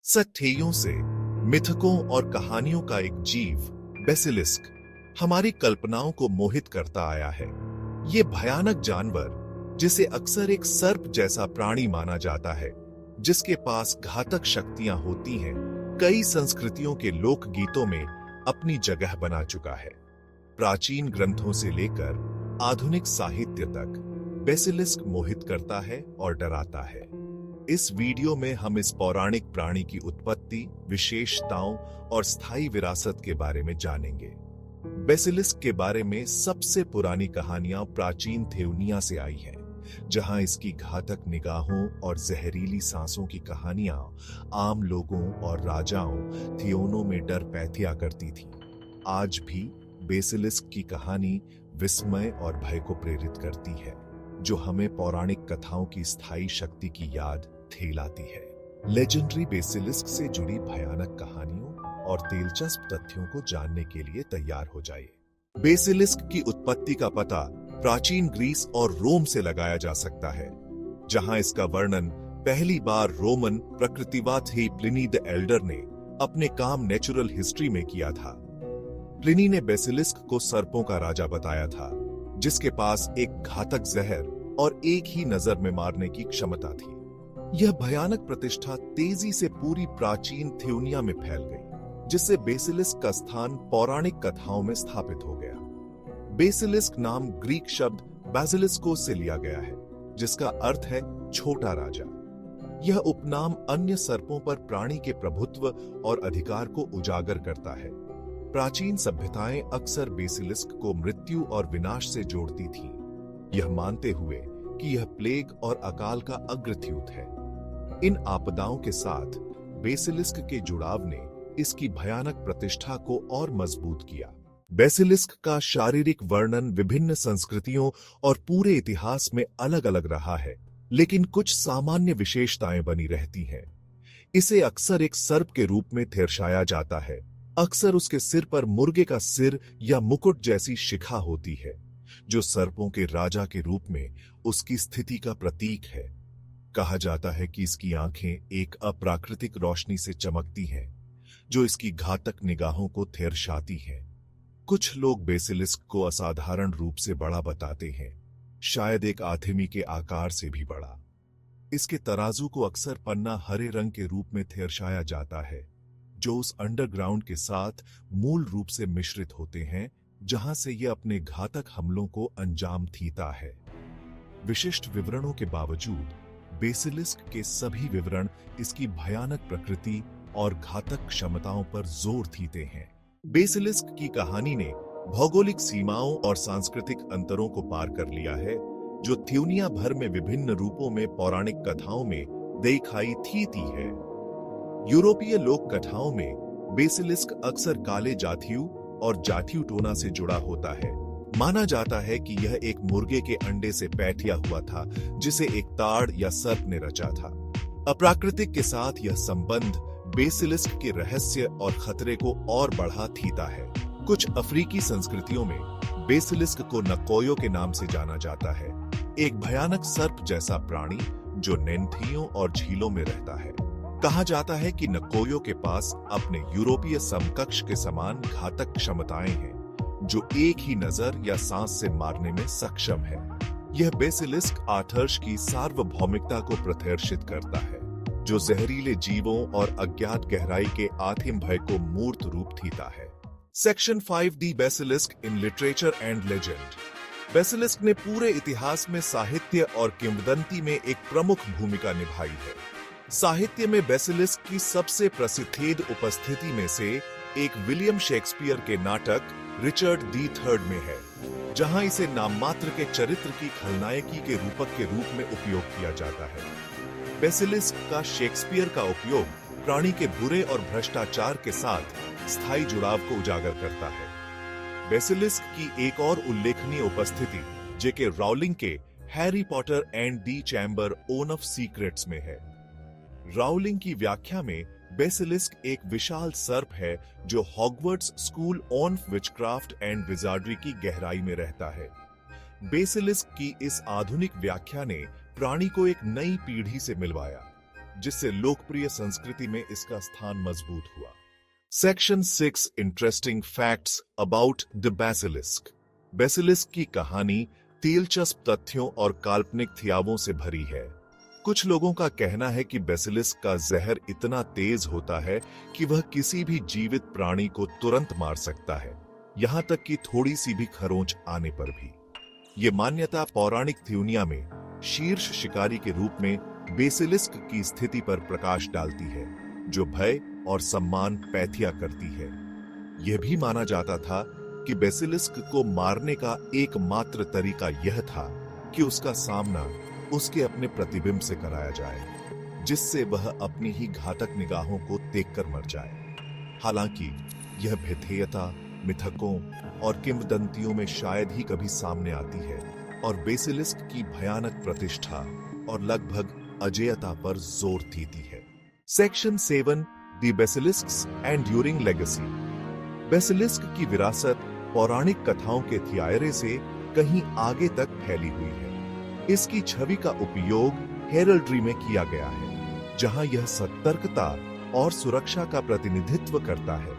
सत्थेइयों से मिथकों और कहानियों का एक जीव बेसिलिस्क हमारी कल्पनाओं को मोहित करता आया है। ये भयानक जानवर, जिसे अक्सर एक सर्प जैसा प्राणी माना जाता है, जिसके पास घातक शक्तियां होती हैं, कई संस्कृतियों के लोकगीतों में अपनी जगह बना चुका है। प्राचीन ग्रंथों से लेकर आधुनिक साहित्य तक बेसिलिस्क मोहित करता है और डराता है। इस वीडियो में हम इस पौराणिक प्राणी की उत्पत्ति, विशेषताओं और स्थायी विरासत के बारे में जानेंगे। बेसिलिस्क के बारे में सबसे पुरानी कहानियां प्राचीन थेवनिया से आई हैं, जहां इसकी घातक निगाहों और जहरीली सांसों की कहानियां आम लोगों और राजाओं थियोनों में डर पैदा करती थी। आज भी बेसिलिस्क की कहानी विस्मय और भय को प्रेरित करती है, जो हमें पौराणिक कथाओं की स्थायी शक्ति की याद दिलाती है। लेजेंडरी बेसिलिस्क से जुड़ी भयानक कहानियों और दिलचस्प तथ्यों को जानने के लिए तैयार हो जाइए। बेसिलिस्क की उत्पत्ति का पता प्राचीन ग्रीस और रोम से लगाया जा सकता है, जहां इसका वर्णन पहली बार रोमन प्रकृतिवाद प्लिनी द एल्डर ने अपने काम नेचुरल हिस्ट्री में किया था। प्लिनी ने बेसिलिस्क को सर्पों का राजा बताया था, जिसके पास एक घातक जहर और एक ही नजर में मारने की क्षमता थी। यह भयानक प्रतिष्ठा तेजी से पूरी प्राचीन थियोनिया में फैल गई, जिससे बेसिलिस्क का स्थान पौराणिक कथाओं में स्थापित हो गया। बेसिलिस्क नाम ग्रीक शब्द बेसिलिस्कोस से लिया गया है, जिसका अर्थ है छोटा राजा। यह उपनाम अन्य सर्पों पर प्राणी के प्रभुत्व और अधिकार को उजागर करता है। प्राचीन सभ्यताएं अक्सर बेसिलिस्क को मृत्यु और विनाश से जोड़ती थीं, यह मानते हुए कि यह प्लेग और अकाल का अग्रदूत है। इन आपदाओं के साथ बेसिलिस्क के जुड़ाव ने इसकी भयानक प्रतिष्ठा को और मजबूत किया। बेसिलिस्क का शारीरिक वर्णन विभिन्न संस्कृतियों और पूरे इतिहास में अलग अलग रहा है, लेकिन कुछ सामान्य विशेषताएं बनी रहती हैं। इसे अक्सर एक सर्प के रूप में दर्शाया जाता है। अक्सर उसके सिर पर मुर्गे का सिर या मुकुट जैसी शिखा होती है, जो सर्पों के राजा के रूप में उसकी स्थिति का प्रतीक है। कहा जाता है कि इसकी आंखें एक अप्राकृतिक रोशनी से चमकती हैं, जो इसकी घातक निगाहों को दर्शाती हैं। कुछ लोग बेसिलिस्क को असाधारण रूप से बड़ा बताते हैं, शायद एक आदमी के आकार से भी बड़ा। इसके तराजू को अक्सर पन्ना हरे रंग के रूप में दर्शाया जाता है, जो उस अंडरग्राउंड के साथ मूल रूप से मिश्रित होते हैं, जहां से यह अपने घातक हमलों को अंजाम देता है। विशिष्ट विवरणों के बावजूद बेसिलिस्क के सभी विवरण इसकी भयानक प्रकृति और घातक क्षमताओं पर जोर देते हैं। बेसिलिस्क की कहानी ने भौगोलिक सीमाओं और सांस्कृतिक अंतरों को पार कर लिया है, जो थियोनिया भर में विभिन्न रूपों में पौराणिक कथाओं में दिखाई देती है। यूरोपीय लोक कथाओं में बेसिलिस्क अक्सर काले जाथियू और जाथियू टोना से जुड़ा होता है। माना जाता है कि यह एक मुर्गे के अंडे से पैदा हुआ था, जिसे एक ताड़ या सर्प ने रचा था। अप्राकृतिक के साथ यह संबंध बेसिलिस्क के रहस्य और खतरे को और बढ़ा देता है। कुछ अफ्रीकी संस्कृतियों में बेसिलिस्क को नकोयो के नाम से जाना जाता है, एक भयानक सर्प जैसा प्राणी जो नदियों और झीलों में रहता है। कहा जाता है कि नकोयो के पास अपने यूरोपीय समकक्ष के समान घातक क्षमताएं हैं, जो एक ही नजर या सांस से मारने में सक्षम है। यह बेसिलिस्क आथर्श की सार्वभौमिकता को प्रदर्शित करता है, जो जहरीले जीवों और अज्ञात गहराई के आदिम भय को मूर्त रूप देता है। Section 5 the basilisk in literature and legend. Basilisk ने पूरे इतिहास में साहित्य और किंवदंती में एक प्रमुख भूमिका निभाई है। साहित्य में बेसिलिस्क की सबसे प्रसिद्ध उपस्थिति में से एक विलियम शेक्सपियर के नाटक रिचर्ड दी थर्ड में है, जहां इसे नाममात्र के चरित्र की खलनायकी के रूपक के रूप में उपयोग किया जाता है। बेसिलिस्क का शेक्सपियर का उपयोग प्राणी के बुरे और भ्रष्टाचार के साथ स्थायी जुड़ाव को उजागर करता है। बेसिलिस्क की एक और उल्लेखनीय उपस्थिति जेके राउलिंग के Harry Potter and the chamber of secrets में है। राउलिंग की व्याख्या में बेसिलिस्क एक विशाल सर्प है, जो Hogwarts school of witchcraft and wizardry की गहराई में रहता है। बेसिलिस्क की इस आधुनिक व्याख्या ने प्राणी को एक नई पीढ़ी से मिलवाया, जिससे लोकप्रिय संस्कृति में इसका स्थान मजबूत हुआ। Section 6 interesting facts about the basilisk. Basilisk की कहानी दिलचस्प तथ्यों और काल्पनिक थियावों से भरी है। कुछ लोगों का कहना है कि बेसिलिस्क का जहर इतना तेज होता है कि वह किसी भी जीवित प्राणी को तुरंत मार सकता है, यहां तक कि थोड़ी सी भी खरोंच आने पर भी। ये मान्यता पौराणिक दुनिया में शीर्ष शिकारी के रूप में बेसिलिस्क की स्थिति पर प्रकाश डालती है, जो भय और सम्मान पैथिया करती है। यह भी माना जाता था कि बेसिलिस्क को मारने का एकमात्र तरीका यह था कि उसका सामना उसके अपने प्रतिबिंब से कराया जाए, जिससे वह अपनी ही घातक निगाहों को देखकर मर जाए। हालांकि यह भेथेयता मिथकों और किंवदंतियों में शायद ही कभी सामने आती है और बेसिलिस्क की भयानक प्रतिष्ठा और लगभग अजेयता पर जोर देती है। Section 7 the basilisk's enduring legacy. Basilisk की विरासत पौराणिक कथाओं के थियारे से कहीं आगे तक फैली हुई है। इसकी छवि का उपयोग हेरल्ड्री में किया गया है, जहां यह सतर्कता और सुरक्षा का प्रतिनिधित्व करता है।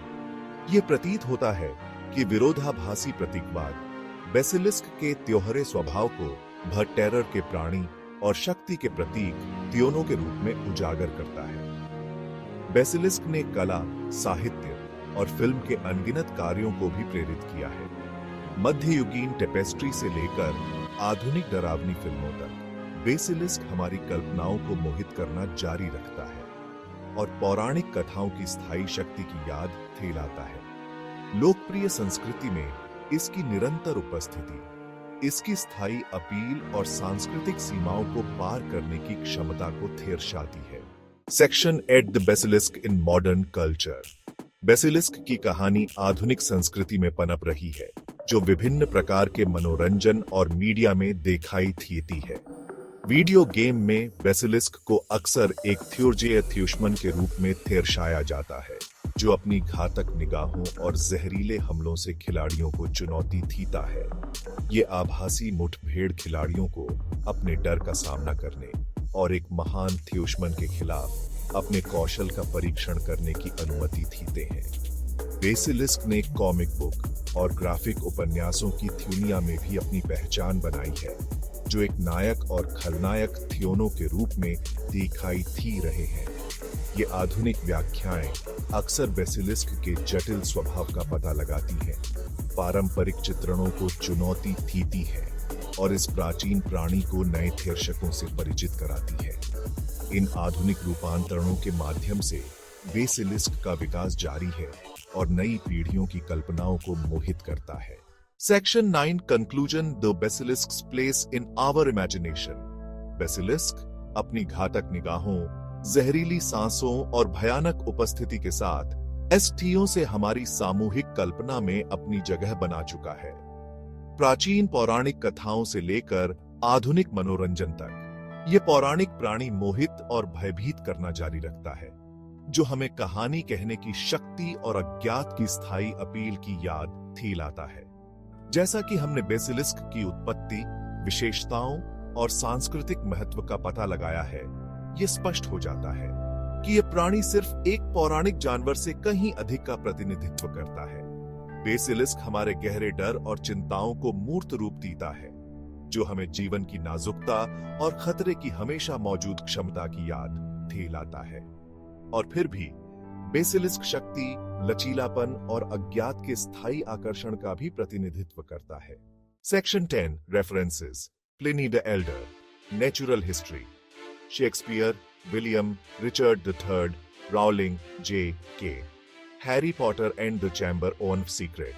यह प्रतीत होता है कि विरोधाभासी प्रतीकवाद बेसिलिस्क के त्योहरे स्वभाव को वह टेरर के प्राणी और शक्ति के प्रतीक त्योनों के रूप में उजागर करता है। बेसिलिस्क ने कला, साहित्य और फिल्म के अनगिनत कार्यों को भी प्रेरित किया है। मध्ययुगीन टेपेस्ट्री से लेकर आधुनिक डरावनी फिल्मों तक बेसिलिस्क हमारी कल्पनाओं को मोहित करना जारी रखता है और पौराणिक कथाओं की स्थायी शक्ति की याद दिलाता है। लोकप्रिय संस्कृति में इसकी निरंतर उपस्थिति इसकी स्थायी अपील और सांस्कृतिक सीमाओं को पार करने की क्षमता को दर्शाती है। Section 8 the basilisk in modern culture. Basilisk की कहानी आधुनिक संस्कृति में पनप रही है, जो विभिन्न प्रकार के मनोरंजन और मीडिया में दिखाई देती है। वीडियो गेम में बेसिलिस्क को अक्सर एक थ्योर्जेय दुश्मन के रूप में दर्शाया जाता है, जो अपनी घातक निगाहों और जहरीले हमलों से खिलाड़ियों को चुनौती देता है। ये आभासी मुठभेड़ खिलाड़ियों को अपने डर का सामना करने और एक महान दुश्मन के खिलाफ अपने कौशल का परीक्षण करने की अनुमति देते हैं। बेसिलिस्क ने कॉमिक बुक और ग्राफिक उपन्यासों की दुनिया में भी अपनी पहचान बनाई है, जो एक नायक और खलनायक थियोनों के रूप में दिखाई दे रहे हैं। ये आधुनिक व्याख्याएं अक्सर बेसिलिस्क के जटिल स्वभाव का पता लगाती हैं, पारंपरिक चित्रणों को चुनौती देती है और इस प्राचीन प्राणी को नए दर्शकों से परिचित कराती है। इन आधुनिक रूपांतरणों के माध्यम से बेसिलिस्क का विकास जारी है और नई पीढ़ियों की कल्पनाओं को मोहित करता है। Section 9 conclusion the basilisk's place in our imagination. Basilisk अपनी घातक निगाहों, जहरीली सांसों और भयानक उपस्थिति के साथ एसटीओ से हमारी सामूहिक कल्पना में अपनी जगह बना चुका है। प्राचीन पौराणिक कथाओं से लेकर आधुनिक मनोरंजन तक ये पौराणिक प्राणी मोहित और भयभीत करना जारी रखता है, जो हमें कहानी कहने की शक्ति और अज्ञात की स्थायी अपील की याद दिलाता है। जैसा कि हमने बेसिलिस्क की उत्पत्ति, विशेषताओं और सांस्कृतिक महत्व का पता लगाया है, ये स्पष्ट हो जाता है कि यह प्राणी सिर्फ एक पौराणिक जानवर से कहीं अधिक का प्रतिनिधित्व करता है। बेसिलिस्क हमारे गहरे डर और चिंताओं को मूर्त रूप देता है, जो हमें जीवन की नाजुकता और खतरे की हमेशा मौजूद क्षमता की याद दिलाता है। और फिर भी बेसिलिस्क शक्ति, लचीलापन और अज्ञात के स्थायी आकर्षण का भी प्रतिनिधित्व करता है। Section 10 references. Pliny the Elder, natural history, Shakespeare, William, Richard III, Rowling, J.K. Harry Potter and the chamber of secret,